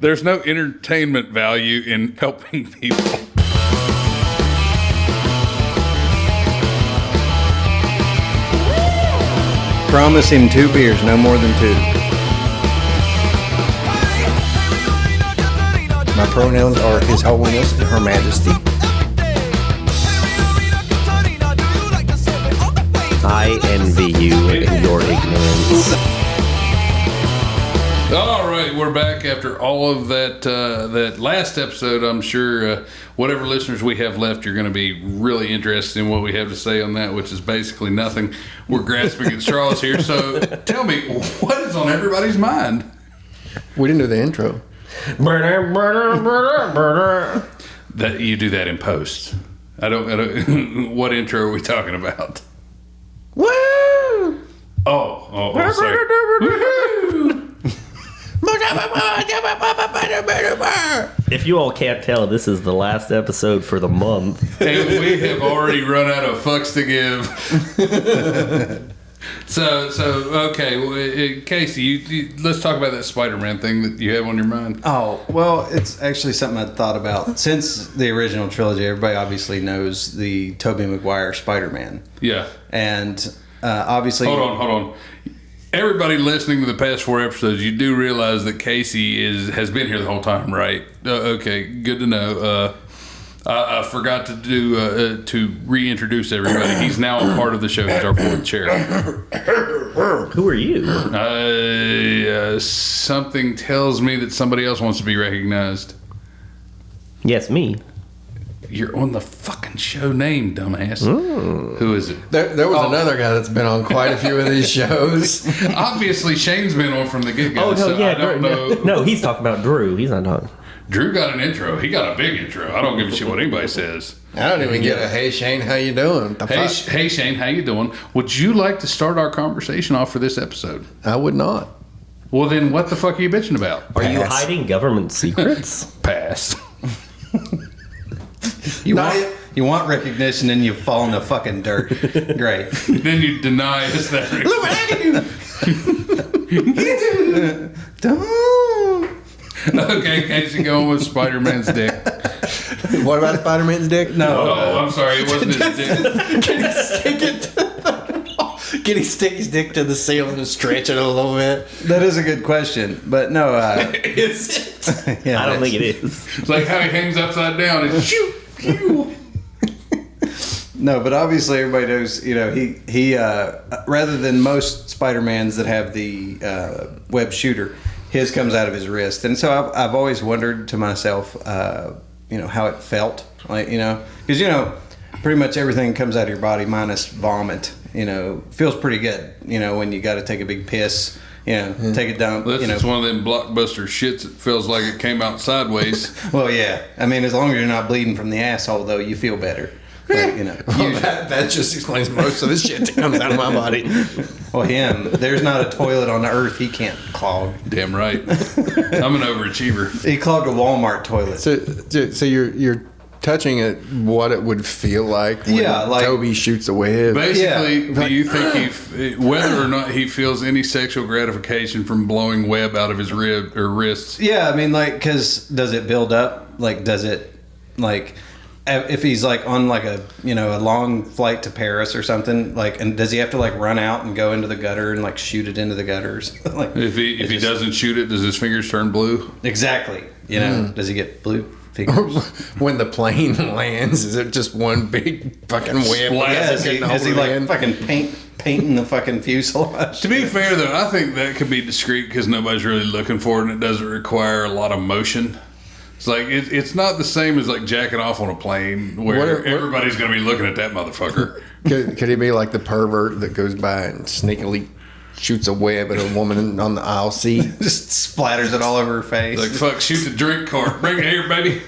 There's no entertainment value in helping people. Promise him 2 beers, no more than 2. My pronouns are His Holiness and Her Majesty. I envy you and your ignorance. All right, we're back after all of that that last episode. I'm sure whatever listeners we have left, you're going to be really interested in what we have to say on that, which is basically nothing. We're grasping at straws here. So tell me, what is on everybody's mind? We didn't do the intro. That you do that in post. I don't what intro are we talking about? Woo! Oh, sorry. If you all can't tell, this is the last episode for the month. And we have already run out of fucks to give. So okay, Casey, let's talk about that Spider-Man thing that you have on your mind. Oh, well, it's actually something I thought about. Since the original trilogy, everybody obviously knows the Tobey Maguire Spider-Man. Yeah. And obviously... Hold on. Everybody listening to the past 4 episodes, you do realize that Casey has been here the whole time, right? Okay, good to know. I forgot to do to reintroduce everybody. He's now a part of the show. He's our 4th chair. Who are you? Something tells me that somebody else wants to be recognized. Yes, me. You're on the fucking show name, dumbass. Who is it? There was another guy that's been on quite a few of these shows. Obviously, Shane's been on from the get-go. Oh, no, so yeah. I don't know. No, he's talking about Drew. He's not talking. Drew got an intro. He got a big intro. I don't give a shit what anybody says. I don't even get a "Hey Shane, how you doing?" Hey Shane, how you doing? Would you like to start our conversation off for this episode? I would not. Well, then what the fuck are you bitching about? Are you hiding government secrets? Pass. You want recognition and you fall in the fucking dirt. Great. Then you deny us that. Look what I can do. Don't. Okay, Casey, going with Spider-Man's dick. What about Spider-Man's dick? No. Oh, I'm sorry, it wasn't his dick. Can he stick his dick to the ceiling and stretch it a little bit? That is a good question. But no. Is it? Yeah, I don't think it is. It's like how he hangs upside down and shoot. No, but obviously everybody knows, he rather than most Spider-Mans that have the web shooter, his comes out of his wrist. And so I've always wondered to myself, how it felt. Like, because, pretty much everything comes out of your body minus vomit, feels pretty good, when you got to take a big piss. Take it down. This is one of them blockbuster shits that feels like it came out sideways. Well, yeah. I mean, as long as you're not bleeding from the asshole, though, you feel better. But, that just explains most of the shit that comes out of my body. Well, there's not a toilet on the earth he can't clog. Damn right. I'm an overachiever. He clogged a Walmart toilet. So you're touching at what it would feel like when Toby shoots a web. Basically, do you think whether or not he feels any sexual gratification from blowing web out of his rib or wrists? Yeah, I mean, because does it build up? Like, does it, if he's on a long flight to Paris or something, and does he have to run out and go into the gutter and shoot it into the gutters? If he doesn't shoot it, does his fingers turn blue? Exactly. Does he get blue fingers? When the plane lands, is it just one big fucking web? Yeah, is he fucking painting the fucking fuselage? To be fair, though, I think that could be discreet because nobody's really looking for it and it doesn't require a lot of motion. It's it's not the same as jacking off on a plane where everybody's going to be looking at that motherfucker. Could he be like the pervert that goes by and sneakily shoots a web at a woman on the aisle seat? Just splatters it all over her face. Fuck, shoot the drink cart. Bring it here, baby.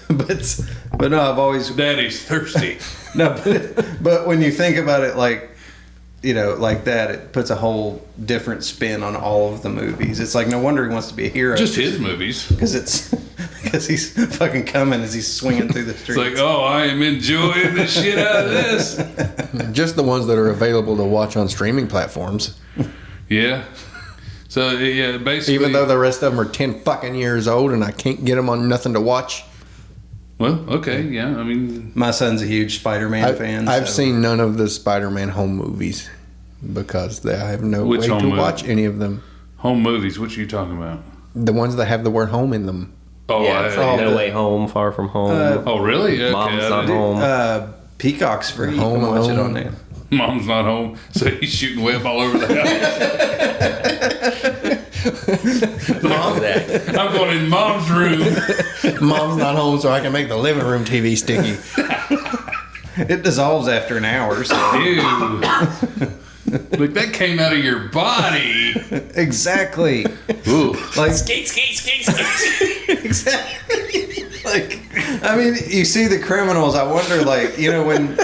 But no, I've always... Daddy's thirsty. No, but when you think about it like that, it puts a whole different spin on all of the movies. It's no wonder he wants to be a hero. Just his movies. Because he's fucking coming as he's swinging through the streets. It's I am enjoying the shit out of this. Just the ones that are available to watch on streaming platforms. Yeah. So yeah, basically, Even though the rest of them are 10 fucking years old and I can't get them on nothing to watch. well, okay, yeah. I mean, My son's a huge Spider-Man fan. I've so- seen none of the Spider-Man home movies because I have no Which way home to movie? watch any of them. home movies. What are you talking about? The ones that have the word home in them. Oh, Yeah, it's like the- No Way Home, Far From Home. oh, really? Okay, Mom's I Not didn't- Home. Peacock's free. You Home can watch it Alone. on there. Mom's not home, so he's shooting web all over the house. Exactly. I'm going in Mom's room. Mom's not home, so I can make the living room TV sticky. It dissolves after an hour. So. Ew. Look, that came out of your body. Exactly. Ooh. Like Skate, skate, skate, skate. exactly. Like, I mean, you see the criminals. I wonder, like, you know, when,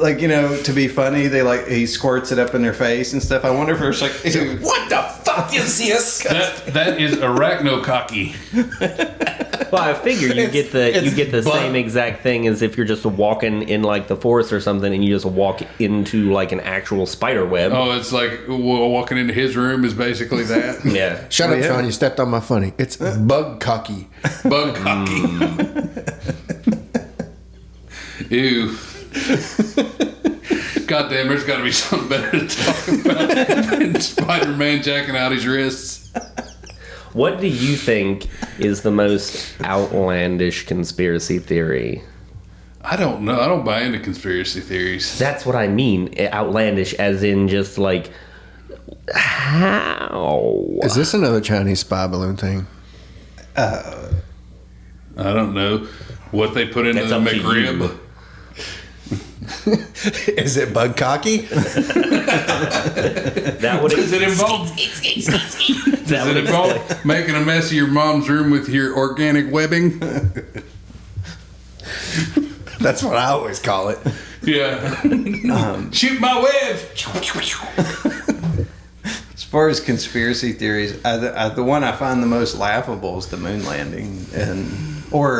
like, you know, to be funny, he squirts it up in their face and stuff. I wonder if there's like, ew, What the fuck is this? That is arachnococky. Well, I figure you get the but- same exact thing as if you're just walking in like the forest or something, and you just walk into like an actual spider web. Oh, it's like walking into his room is basically that. Yeah. Shut Oh, up, yeah. Sean. You stepped on my funny. It's bug cocky. Bug cocky. Ew. God damn, there's got to be something better to talk about than Spider-Man jacking out his wrists. What do you think is the most outlandish conspiracy theory? I don't know. I don't buy into conspiracy theories. That's what I mean. Outlandish, as in just like how? Is this another Chinese spy balloon thing? I don't know what they put into That's the up to you. McRib. Is it bug cocky? That would Does it involve? Does it involve making a mess of your mom's room with your organic webbing? That's what I always call it. Yeah. Shoot my web. as far as conspiracy theories, the one I find the most laughable is the moon landing, or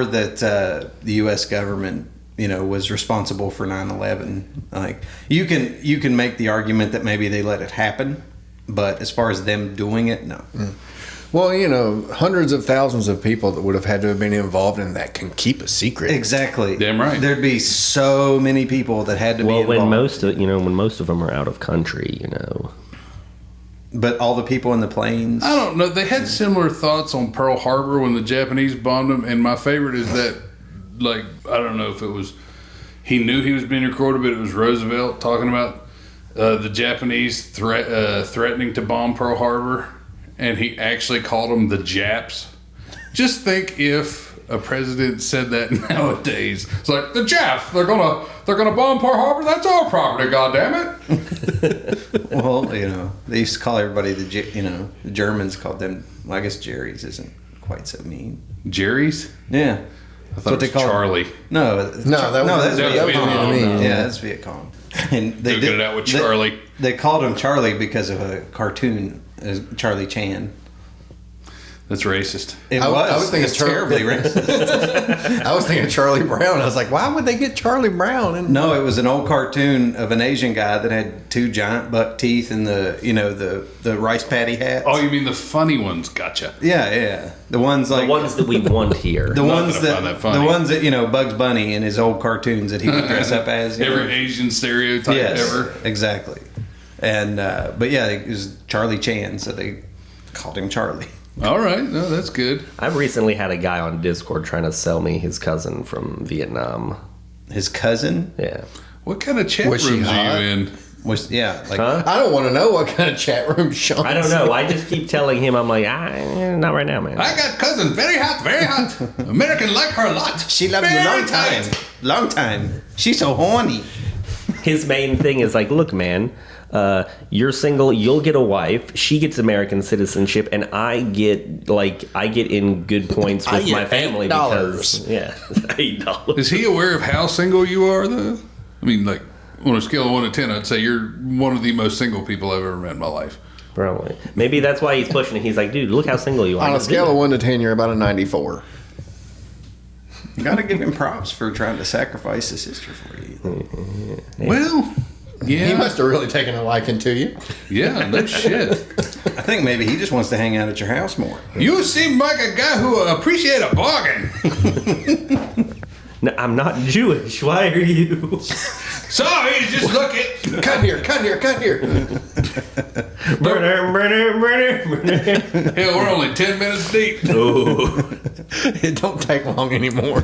that the U.S. government, you know, was responsible for 9/11. Like you can make the argument that maybe they let it happen, but as far as them doing it, no. Well, you know, hundreds of thousands of people that would have had to have been involved in that can keep a secret. Exactly. Damn right. There'd be so many people that had to be Well, involved. when most of them are out of country, you know. But all the people in the planes. I don't know. They had similar thoughts on Pearl Harbor when the Japanese bombed them, and my favorite is that, like, I don't know if it was he knew he was being recorded, but it was Roosevelt talking about the Japanese threatening to bomb Pearl Harbor, and he actually called them the Japs. Just think if a president said that nowadays. It's like the Japs. They're gonna bomb Pearl Harbor. That's our property. God damn it. Well, you know, they used to call everybody the Germans called them. Well, I guess Jerry's isn't quite so mean. Jerry's. Yeah, I thought it was Charlie. No, No, that was that was Vietcong. Vietnam. Yeah, that's Viet Cong. And They'll get it out with Charlie. They called him Charlie because of a cartoon, Charlie Chan. That's racist. It I was. was thinking It's Charlie- terribly racist. I was thinking Charlie Brown. I was like, why would they get Charlie Brown? And No, it was an old cartoon of an Asian guy that had two giant buck teeth and the rice patty hats. Oh, you mean the funny ones? Gotcha. Yeah. The ones like The ones that we want here. the not ones gonna that, find that funny. the ones that Bugs Bunny in his old cartoons that he would dress up as. Every Asian stereotype yes, ever. exactly. And but yeah, it was Charlie Chan, so they called him Charlie. All right, no, that's good. I've recently had a guy on Discord trying to sell me his cousin from Vietnam. His cousin Yeah. What kind of chat Was she rooms are hot? you in? was like Huh? I don't want to know what kind of chat room Sean. I don't know. I just keep telling him, I'm like, not right now, man. I got cousin, very hot. American like her a lot. she loved you Very long tight. time, long time. She's so horny. His main thing is like, look, man, you're single, you'll get a wife, she gets American citizenship, and I get in good points I with get my family $8. because $8. Is he aware of how single you are, though? I mean, like, on a scale of 1 to 10, I'd say you're one of the most single people I've ever met in my life. Probably. Maybe that's why he's pushing it. He's like, dude, look how single you are. On a scale of 1 to 10, you're about a 94. You gotta give him props for trying to sacrifice his sister for you. Well, Yeah. He must have really taken a liking to you. Yeah, no shit. I think maybe he just wants to hang out at your house more. You seem like a guy who appreciate a bargain. No, I'm not Jewish. Why are you? Sorry, just look it. Cut here. Hell, we're only 10 minutes deep. It don't take long anymore.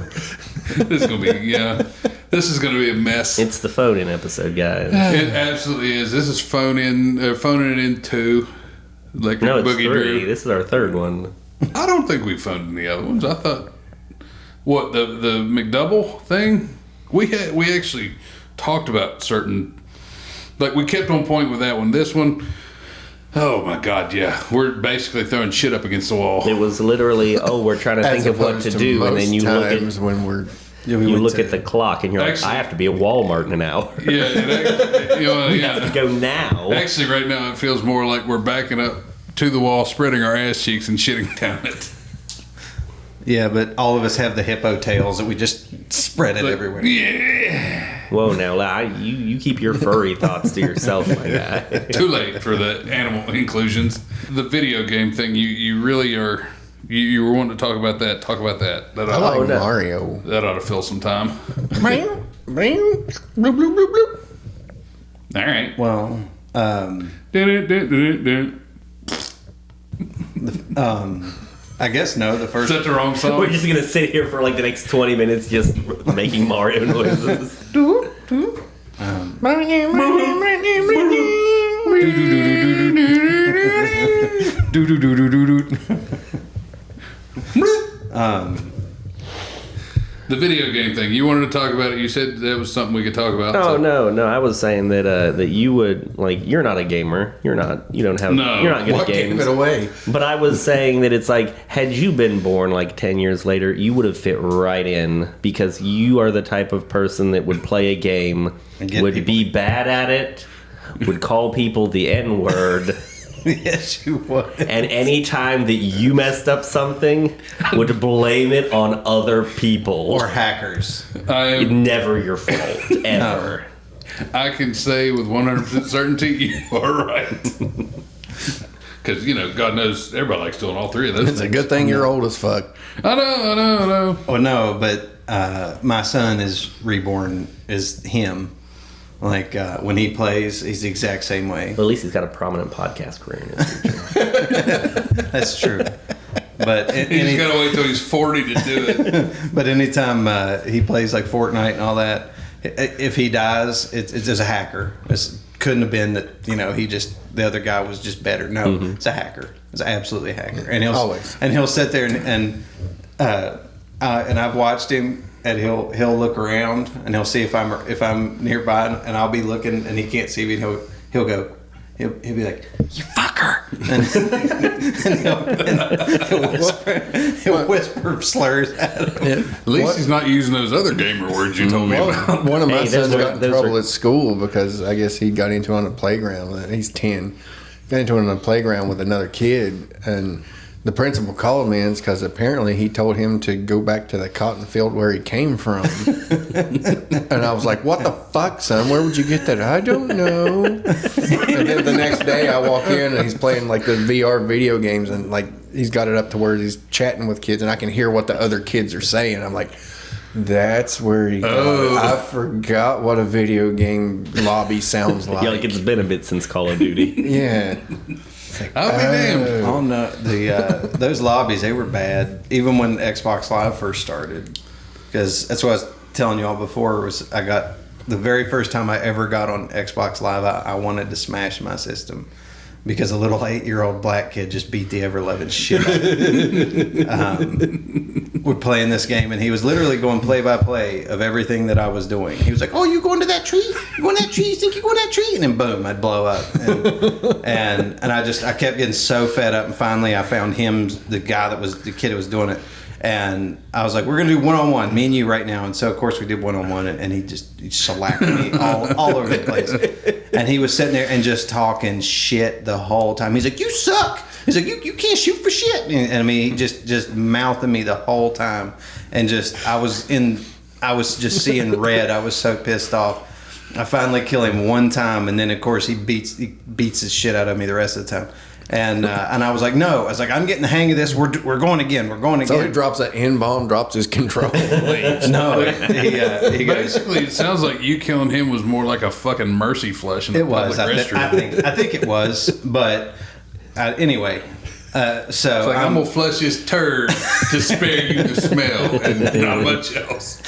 This is gonna be This is gonna be a mess. It's the phone-in episode, guys. It absolutely is. This is phoning it in 2. Like No, it's Boogie 3. Drew. This is our 3rd one. I don't think we phoned in the other ones. I thought what the McDouble thing. We actually talked about certain. Like we kept on point with that one. This one. Oh my God! Yeah, we're basically throwing shit up against the wall. It was literally, we're trying to think of what to do, and then you look at when we're you look at the clock, and you're Actually- like, I have to be at Walmart in an hour. Yeah, yeah. Go now. Actually, right now it feels more like we're backing up to the wall, spreading our ass cheeks, and shitting down it. Yeah, but all of us have the hippo tails that we just spread it everywhere. Yeah. Whoa, now you keep your furry thoughts to yourself, my guy. Too late for the animal inclusions. The video game thing, you really are. You were wanting to talk about that. Talk about that. That I ought, like no. Mario. that ought to fill some time. Bing, bing, bloop, bloop, bloop, bloop. All right. Well, I guess no. The Is first. that the wrong We're song? just gonna sit here for like the next 20 minutes just making Mario noises. The video game thing. You wanted to talk about it. You said that was something we could talk about. Oh so- no! I was saying that that you would like. You're not a gamer. You're not. You don't have. No. You're not good What at gave games. it away? But I was saying that it's like, had you been born like 10 years later, you would have fit right in because you are the type of person that would play a game, get would people- be bad at it, would call people the N word, Yes, you would. and any time that you messed up something, would blame it on other people. Or hackers. Never your fault, ever. I can say with 100% certainty you are right. Because, God knows everybody likes doing all three of those It's a things. good thing you're old as fuck. I know. Oh no, but my son is reborn as him. Like when he plays, he's the exact same way. But at least he's got a prominent podcast career in his future. That's true. But You just got to wait till he's 40 to do it. but anytime he plays like Fortnite and all that, if he dies, it's as a hacker. It couldn't have been that the other guy was just better. No, it's a hacker. It's absolutely a hacker, and he'll sit there and I've watched him. And he'll look around and he'll see if I'm nearby and I'll be looking and he can't see me and he'll be like, you fucker, and he'll whisper slurs at him. At least he's not using those other gamer words you told me about. One of my Hey, sons those are- got in those trouble are- at school because I guess he got into it on a playground. He's 10. Got into it on a playground with another kid, and the principal called me because apparently he told him to go back to the cotton field where he came from. And I was like, what the fuck, son? Where would you get that? I don't know. And then the next day I walk in and he's playing like the VR video games and like he's got it up to where he's chatting with kids and I can hear what the other kids are saying. I'm like, that's where he got it. I forgot what a video game lobby sounds like. Yeah, like it's been a bit since Call of Duty. Yeah. I'll be damned. Oh no, those lobbies, they were bad. Even when Xbox Live first started, because that's what I was telling y'all before. Was I got the very first time I ever got on Xbox Live, I wanted to smash my system because a little 8-year-old black kid just beat the ever loving shit out of me. We're playing this game, and he was literally going play by play of everything that I was doing. He was like, "Oh, you going to that tree? You going to that tree? You think you going to that tree?" And then boom, I'd blow up. And I kept getting so fed up, and finally I found him, the kid that was doing it. And I was like, we're going to do one-on-one, me and you right now. And so, of course, we did one-on-one, and he shellacked me all over the place. And he was sitting there and just talking shit the whole time. He's like, you suck. He's like, you can't shoot for shit. And I mean, he just mouthing me the whole time. And I was just seeing red. I was so pissed off. I finally kill him one time, and then of course he beats his shit out of me the rest of the time. And I was like, no. I was like, I'm getting the hang of this. We're going again. We're going So again. he drops that N-bomb, drops his control. No, he goes. Basically, it sounds like you killing him was more like a fucking mercy flush in a It was. public restroom. I think it was. But anyway, so It's like, I'm gonna flush his turd to spare you the smell and not much else.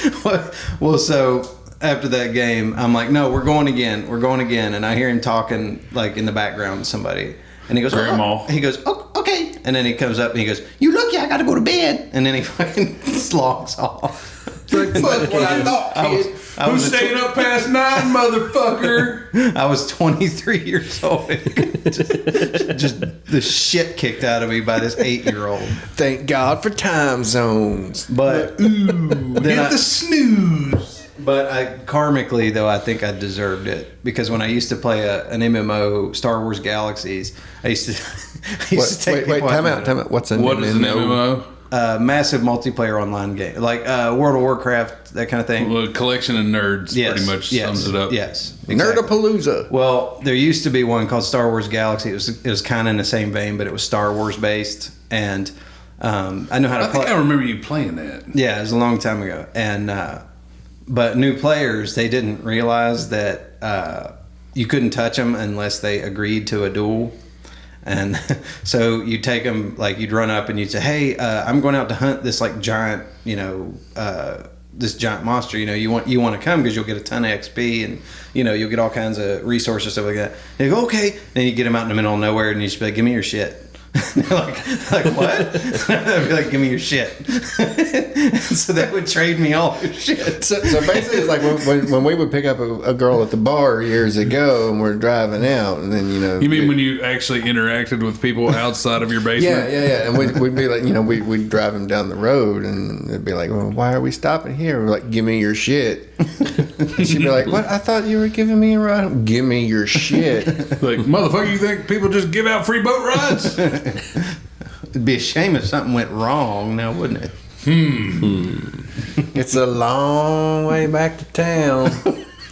well, so after that game, I'm like, no, we're going again. We're going again. And I hear him talking like in the background to somebody. And he goes, Grandma. He goes, oh, okay. And then he comes up and he goes, you lucky, I got to go to bed. And then he fucking slogs off. Fuck what I thought, kid. I Who's was staying up past 9, motherfucker? I was 23 years old. just the shit kicked out of me by this 8-year-old. Thank God for time zones. But Get the snooze. But karmically, though, I think I deserved it because when I used to play an MMO, Star Wars Galaxies, I used to take Wait, people time out. What's a What is an MMO? Massive multiplayer online game, like World of Warcraft, that kind of thing. Well, a collection of nerds pretty much sums it up. Yes, exactly. Nerdapalooza. Well, there used to be one called Star Wars Galaxy. It was kind of in the same vein, but it was Star Wars based, and I know how to I play. think I remember you playing that. Yeah, it was a long time ago, and but new players, they didn't realize that you couldn't touch them unless they agreed to a duel. And so you take them, like you'd run up and you'd say, hey, I'm going out to hunt this like giant, this giant monster, you want to come because you'll get a ton of XP and, you'll get all kinds of resources, stuff like that. And you go, okay. Then you get them out in the middle of nowhere and you just be like, give me your shit. They're like what? I'd be like, give me your shit. So they would trade me all their shit. So basically, it's like when we would pick up a girl at the bar years ago, and we're driving out, and then You mean when you actually interacted with people outside of your basement? Yeah, and we'd be like, we'd drive them down the road, and it'd be like, well, why are we stopping here? We're like, give me your shit. And she'd be like, what? I thought you were giving me a ride. Give me your shit. Like, motherfucker, you think people just give out free boat rides? It'd be a shame if something went wrong now, wouldn't it? It's a long way back to town.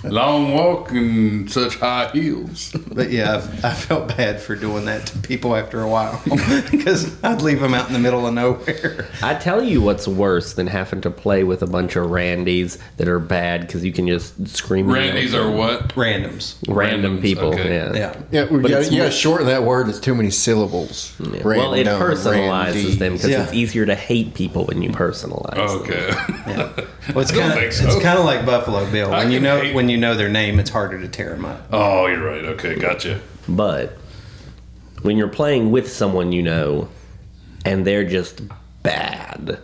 Long walk and such high heels. But yeah, I felt bad for doing that to people after a while because I'd leave them out in the middle of nowhere. I tell you what's worse than having to play with a bunch of randies that are bad because you can just scream. Randies are what? Randoms. Random Randoms, people. okay. Yeah. Yeah. Yeah, But you it's gotta more- shorten that word. It's too many syllables. Yeah. Well, it Random, personalizes them because Yeah. it's easier to hate people when you personalize them. Okay. Yeah. Well, it's I don't kind of think so. it's kind of like Buffalo Bill. I When you can know hate- when you know their name, it's harder to tear them up. Oh, you're right. Okay, gotcha. But when you're playing with someone you know and they're just bad.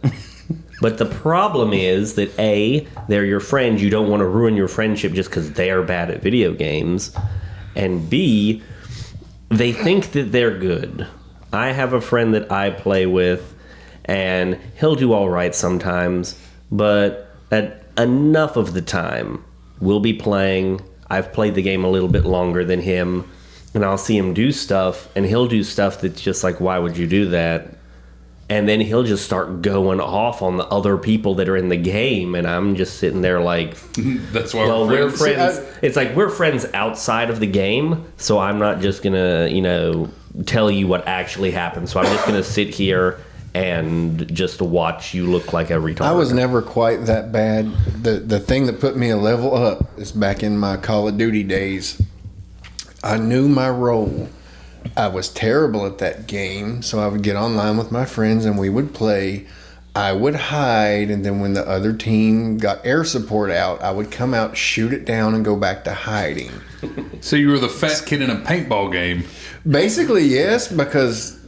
But the problem is that A, they're your friend. You don't want to ruin your friendship just because they're bad at video games. And B, they think that they're good. I have a friend that I play with, and he'll do all right sometimes, but at enough of the time, we'll be playing. I've played the game a little bit longer than him, and I'll see him do stuff, and he'll do stuff that's just like, why would you do that? And then he'll just start going off on the other people that are in the game, and I'm just sitting there like, That's why well, we're we're friends. friends. It's like we're friends outside of the game, so I'm not just gonna, tell you what actually happened. So I'm just gonna sit here and just watch you look like a retard. I was never quite that bad. The thing that put me a level up is back in my Call of Duty days. I knew my role. I was terrible at that game, so I would get online with my friends and we would play. I would hide, and then when the other team got air support out, I would come out, shoot it down, and go back to hiding. So you were the fat kid in a paintball game. Basically, yes, because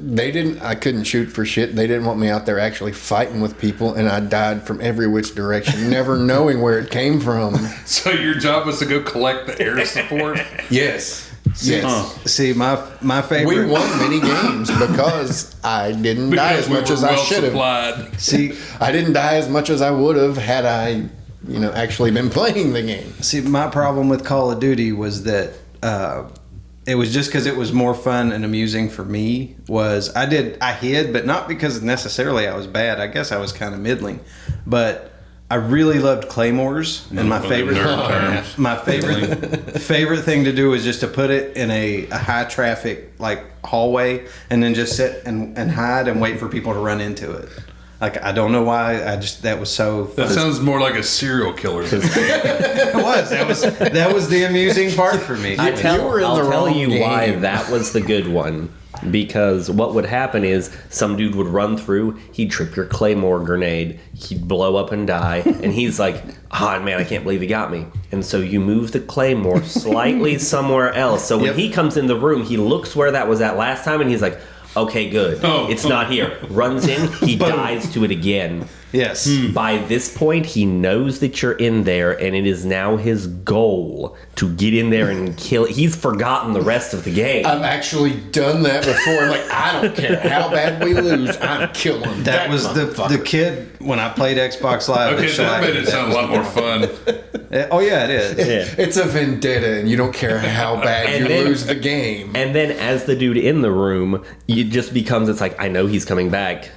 I couldn't shoot for shit. They didn't want me out there actually fighting with people, and I died from every which direction, never knowing where it came from. So your job was to go collect the air support? Yes. Yes. See, my favorite. We won many games because I didn't die as much as I should have. supplied. See, I didn't die as much as I would have had I, actually been playing the game. See, my problem with Call of Duty was that it was just because it was more fun and amusing for me. I hid, but not because necessarily I was bad. I guess I was kind of middling, but I really loved claymores, and my Well, favorite nerd terms. my favorite thing to do was just to put it in a high traffic like hallway, and then just sit and hide and wait for people to run into it. Like, I don't know why. That was so fun. That sounds more like a serial killer. Than It was. That was the amusing part for me. I'll tell wrong you why game. that was the good one. Because what would happen is some dude would run through, he'd trip your claymore grenade, he'd blow up and die, and he's like, "Ah, man, I can't believe he got me." And so you move the claymore slightly somewhere else. So when Yep. he comes in the room, he looks where that was at last time, and he's like, "Okay, good. Oh. It's not here." Runs in, he dies to it again. Yes. By this point, he knows that you're in there, and it is now his goal to get in there and kill. He's forgotten the rest of the game. I've actually done that before. Like, I don't care how bad we lose, I'm killing That was the motherfucker. kid when I played Xbox Live. okay, at that Shellac. made it sound a lot more fun. Oh yeah, it is. Yeah. It's a vendetta, and you don't care how bad And you then- lose the game. And then, as the dude in the room, it just becomes, it's like, I know he's coming back.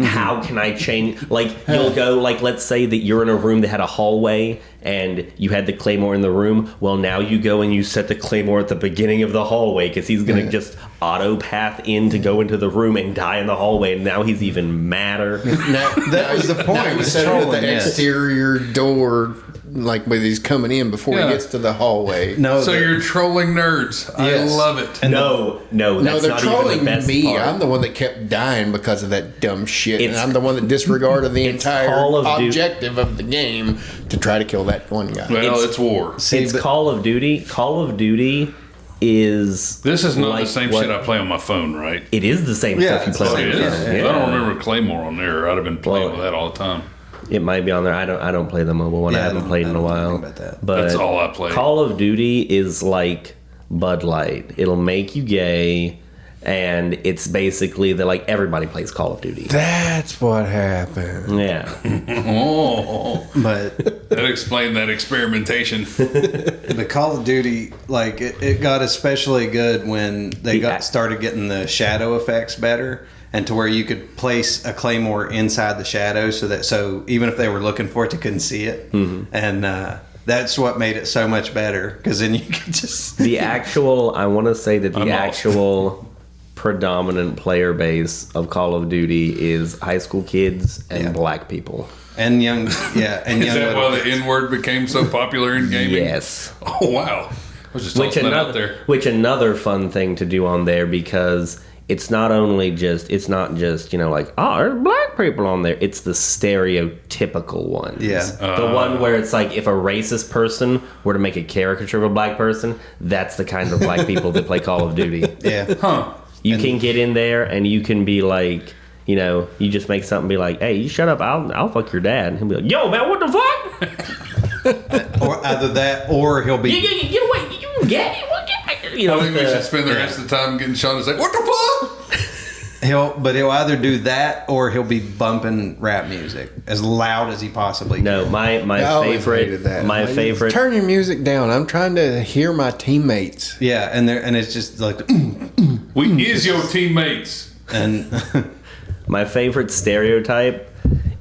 How can I change? Like, you'll go, like, let's say that you're in a room that had a hallway and you had the claymore in the room. Well, now you go and you set the claymore at the beginning of the hallway because he's going to just auto path in to go into the room and die in the hallway. And now he's even madder. That was the point, Now you was set it at trolling, the yes. exterior door, like when he's coming in before Yeah. he gets to the hallway. No, So you're trolling nerds. Yes. I love it. No, No, that's they're not even trolling the best me. part. I'm the one that kept dying because of that dumb shit. And It's- I'm the one that disregarded the it's entire Call of Duty. objective of the game to try to kill that one guy. Well, it's war. It's Call of Duty. Call of Duty is. This is not like the same what- shit I play on my phone, right? It is the same Yeah, stuff you it's play Oh, on it your is? phone. I Yeah. don't remember Claymore on there. I'd have been playing Well, with that all the time. It might be on there. I don't play the mobile one. Yeah, I I haven't don't- played I in a don't know while. anything about that. But That's all I play. Call of Duty is like Bud Light. It'll make you gay, and it's basically that like everybody plays Call of Duty. That's what happened. Yeah. Oh, but that explained that experimentation. the Call of Duty, like it got especially good when they Yeah. started getting the shadow effects better, and to where you could place a claymore inside the shadow, so even if they were looking for it, they couldn't see it, and that's what made it so much better because then you could just The actual, I want to say that the I'm lost. actual predominant player base of Call of Duty is high school kids and Yeah. black people. and young and Is young that little why the kids. N word became so popular in gaming? Yes. Oh, wow. I was just Which tossing that out there. another, which another fun thing to do on there because it's not just like, oh, there's black people on there. It's the stereotypical ones. Yeah. The one where it's like if a racist person were to make a caricature of a black person, that's the kind of black people that play Call of Duty. Yeah. Huh. You can get in there and you can be like, you know, you just make something be like, hey, you shut up, I'll fuck your dad. And he'll be like, yo, man, what the fuck? Or either that, or he'll be Get away. You get it. You know, I think we the- should spend the rest of the time getting Sean to say, what the fuck? he'll either do that or he'll be bumping rap music as loud as he possibly can. No, my I always favorite, hated that. my Like, favorite. Turn your music down. I'm trying to hear my teammates. Yeah, and it's just like We is your teammates. and My favorite stereotype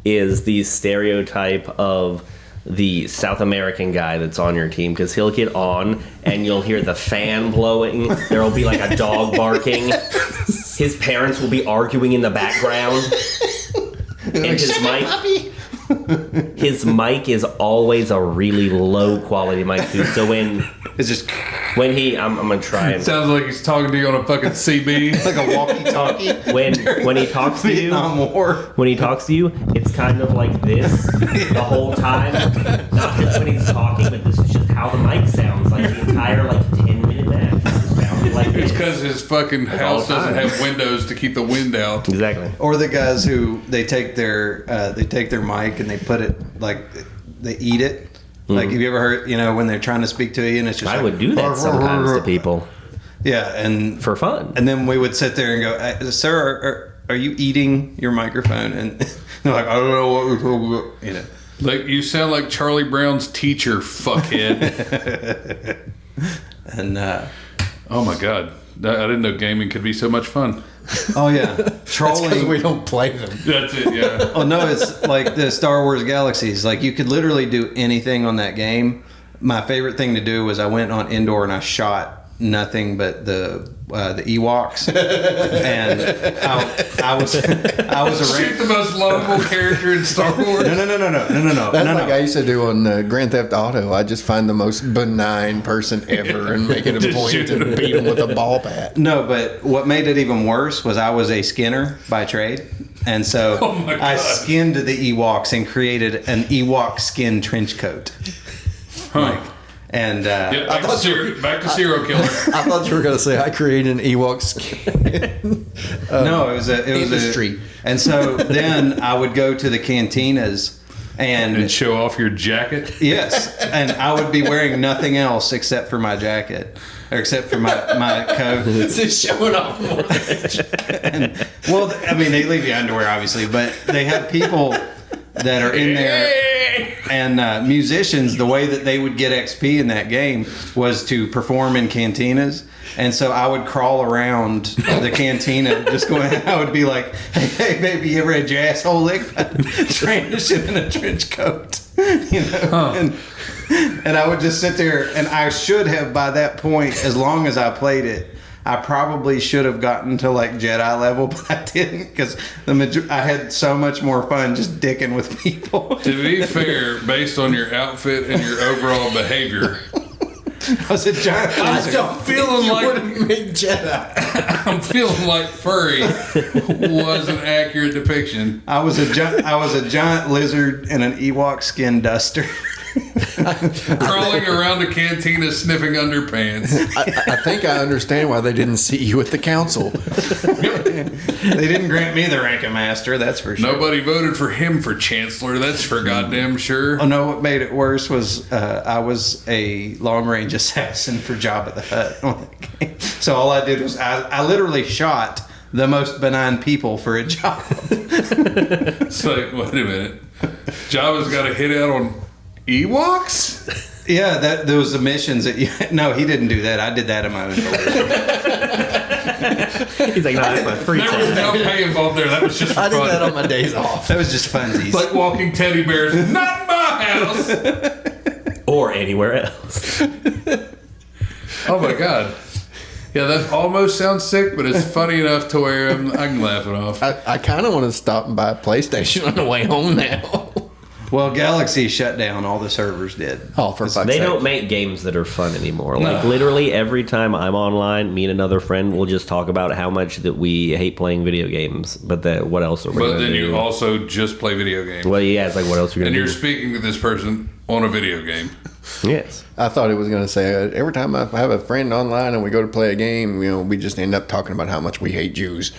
is the stereotype of the South American guy that's on your team because he'll get on and you'll hear the fan blowing. There will be like a dog barking. His parents will be arguing in the background. And his mic is always a really low quality mic too. So it's just when I'm gonna try and Sounds like he's talking to you on a fucking CB. like a walkie-talkie. when he talks to you. Vietnam War. When he talks to you, it's kind of like this the whole time. Not just when he's talking, but this is just how the mic sounds. Like the entire 10-minute match. It sounds like It's this. because his fucking house all doesn't time. have windows to keep the wind out. Exactly. Or the guys who they take their mic and they put it they eat it. Like, have you ever heard, when they're trying to speak to you and it's just I like, would do that sometimes to people Yeah, and for fun. and then we would sit there and go, sir, are you eating your microphone? And they're like, I don't know what we're talking about. Like, you sound like Charlie Brown's teacher, fuckhead. And Oh my god. I didn't know gaming could be so much fun. Oh yeah, Because trolling. we don't play them. That's it. Yeah. Oh no, it's like the Star Wars Galaxies. Like you could literally do anything on that game. My favorite thing to do was I went on indoor and I shot nothing but the Ewoks, and I was a Shoot the most lovable character in Star Wars. no. That's like I used to do on Grand Theft Auto. I just find the most benign person ever and make it a Just point shoot to beat him with a ball bat. No, but what made it even worse was I was a skinner by trade. And so Oh my I God. skinned the Ewoks and created an Ewok skin trench coat. Huh. And Yeah, back to Serial Killer. I thought you were going to say I created an Ewok skin. no, it was industry. And so then I would go to the cantinas And and show off your jacket. yes, and I would be wearing nothing else except for my jacket. Or except for my coat. Just showing off more. Well, I mean, they leave you underwear, obviously, but they have people that are in there, and musicians. The way that they would get XP in that game was to perform in cantinas, and so I would crawl around the cantina, just going. I would be like, "Hey, baby, you ever had your asshole licked by transition in a trench coat?" You know. And I would just sit there, and I should have by that point, as long as I played it, I probably should have gotten to like Jedi level, but I didn't because I had so much more fun just dicking with people. To be fair, based on your outfit and your overall behavior, I was a giant loser. I'm feeling like Big Jedi. I'm feeling like furry was an accurate depiction. I was a giant lizard in an Ewok skin duster. Crawling around a cantina sniffing underpants. I think I understand why they didn't see you at the council. They didn't grant me the rank of master, that's for sure. Nobody voted for him for chancellor, that's for goddamn sure. Oh no! What made it worse was I was a long range assassin for Jabba the Hutt on that game. So all I did was I literally shot the most benign people for a job. It's like, wait a minute. Jabba's got a hit out on Ewoks? Yeah, there was the missions that you. No, he didn't do that. I did that in my own volition. He's like, no, that's my free There was time. no pay involved there. That was just for I did fun. that on my days off. That was just funsies. Like walking teddy bears. Not in my house. Or anywhere else. Oh my god. Yeah, that almost sounds sick, but it's funny enough to where I can laugh it off. I kind of want to stop and buy a PlayStation on the way home now. Well, Galaxy shut down. All the servers did. Oh, for fuck's They sake. don't make games that are fun anymore. Like No. literally every time I'm online, me and another friend will just talk about how much that we hate playing video games. But that what else are we But gonna then do? you also just play video games. Well, yeah, it's like what else are you And gonna you're do? speaking to this person on a video game. Yes. I thought it was going to say every time I have a friend online and we go to play a game, we just end up talking about how much we hate Jews.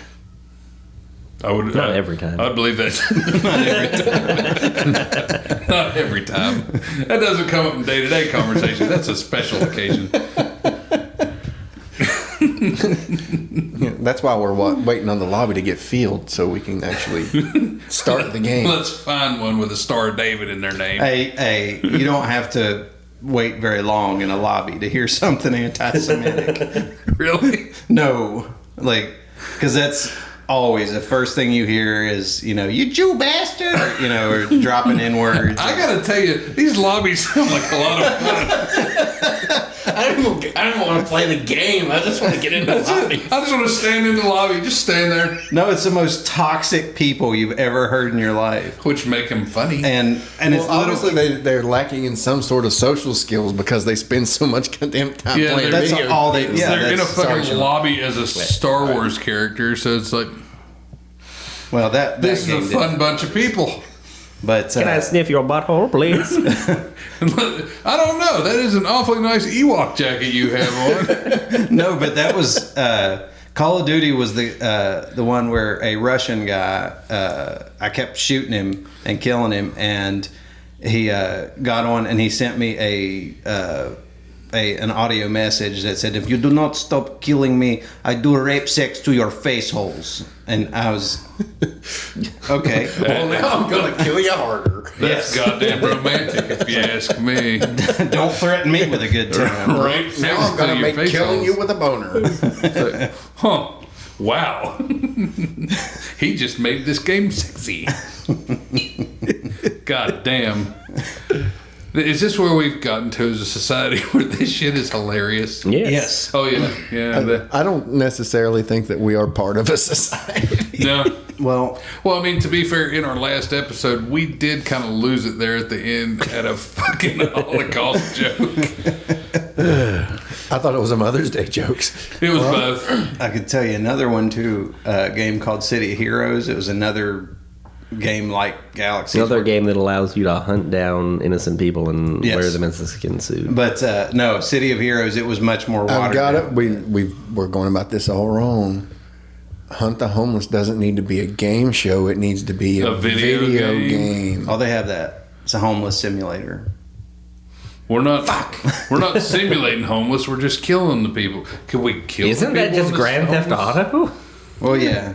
I would Not every time. I'd believe that. Not every time. That doesn't come up in day-to-day conversation. That's a special occasion. That's why we're waiting on the lobby to get filled so we can actually start the game. Let's find one with a Star of David in their name. Hey, you don't have to wait very long in a lobby to hear something anti-Semitic. Really? No, like, because that's always the first thing you hear is, you Jew bastard, or dropping in words. I gotta tell you, these lobbies sound like a lot of fun. I don't want to play the game. I just want to get in the lobby. I just want to stand in the lobby, just stand there, No, it's the most toxic people you've ever heard in your life, which make them funny. and it's Well, little. obviously they're lacking in some sort of social skills because they spend so much goddamn time Yeah, playing That's video all they. games. Yeah, They're in a that's, fucking Sean. lobby as a Star Wars character, so it's like, well, that this is game a did. fun bunch of people. But Can I sniff your butthole, please? I don't know. That is an awfully nice Ewok jacket you have on. no, but that was Call of Duty was the one where a Russian guy. I kept shooting him and killing him, and he got on and he sent me an audio message that said, "If you do not stop killing me, I do rape sex to your face holes." And I was okay. Well, now I'm going to kill you harder. That's Yes. goddamn romantic, if you ask me. Don't threaten me with a good time. Right Now I'm going to make killing you with a boner. Huh. Wow. He just made this game sexy. God damn. Is this where we've gotten to as a society where this shit is hilarious? Yes. Oh, yeah. Yeah. I don't necessarily think that we are part of a society. No. Well, Well, I mean, to be fair, in our last episode, we did kind of lose it there at the end at a fucking Holocaust joke. I thought it was a Mother's Day jokes. It was both. I could tell you another one too. A game called City of Heroes. It was another game like Galaxy. Another game that allows you to hunt down innocent people and Yes. wear them as a skin suit. But no, City of Heroes. It was much more watered I've got down. it. We're going about this all wrong. Hunt the Homeless doesn't need to be a game show. It needs to be a video game. Oh, they have that. It's a homeless simulator. We're not simulating homeless. We're just killing the people. Could we kill? Isn't the that people just in this Grand Theft homeless? Auto? Well, yeah.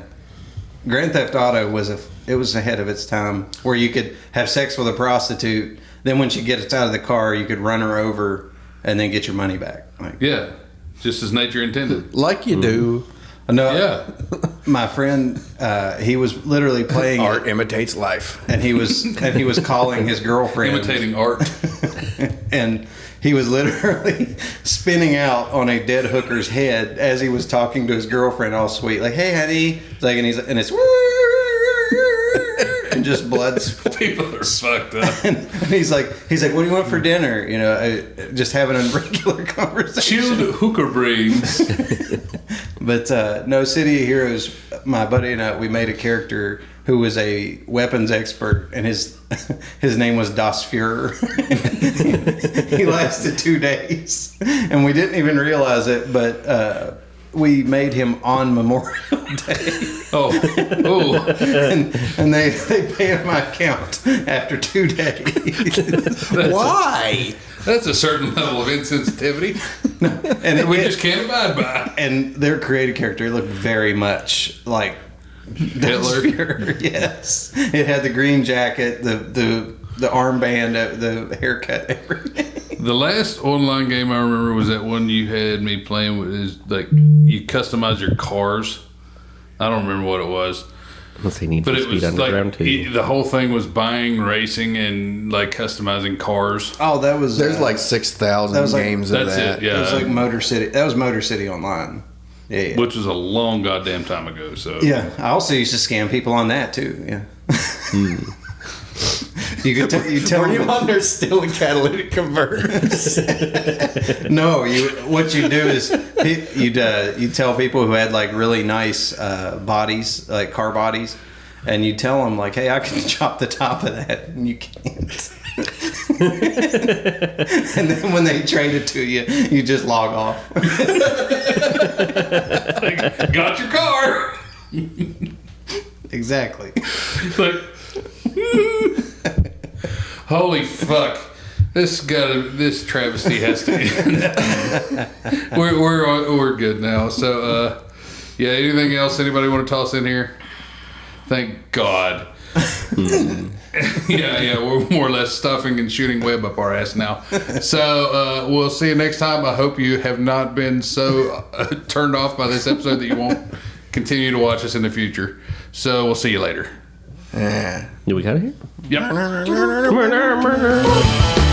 Grand Theft Auto was ahead of its time, where you could have sex with a prostitute. Then when she gets out of the car, you could run her over and then get your money back. Like, Yeah, just as nature intended. Like you do. no, Yeah. my friend, he was literally playing Art it, imitates life. and he was calling his girlfriend, Imitating art. and he was literally spinning out on a dead hooker's head as he was talking to his girlfriend, all sweet, like, "Hey, honey," like, and it's and just blood. People are fucked up. And he's like, "What do you want for dinner?" You know, just having a regular conversation. Chilled hooker brains. But no, City of Heroes. My buddy and I, we made a character who was a weapons expert, and his name was Das Fuhrer. He lasted 2 days, and we didn't even realize it. But we made him on Memorial Day, Oh. and they paid my account after 2 days. Why? That's a certain level of insensitivity And we just can't abide by. and their created character looked very much like Hitler. Fuhrer. Yes, it had the green jacket, the armband, the haircut, everything. The last online game I remember was that one you had me playing with. Is like you customize your cars. I don't remember what it was, Let's see, Need but for it Speed was Underground like 2. the whole thing was buying, racing, and like customizing cars. Oh, that was There's like that 6,000 was like- games of That's that. it. Yeah, that was like Motor City. That was Motor City Online. Yeah. which was a long goddamn time ago. So Yeah, I also used to scam people on that too. Yeah. You could you tell Were you them, on there still in catalytic converters? no. What you do is you tell people who had like really nice bodies, like car bodies, and you tell them like, "Hey, I can chop the top of that," and you can't. And then when they trade it to you, you just log off. like, got your car. Exactly. Like, holy fuck. This travesty has to end. we're good now. So yeah, anything else anybody want to toss in here? Thank God. yeah, we're more or less stuffing and shooting web up our ass now. So we'll see you next time. I hope you have not been so turned off by this episode that you won't continue to watch us in the future. So we'll see you later. Yeah. Do we got it here? Yep. Murder.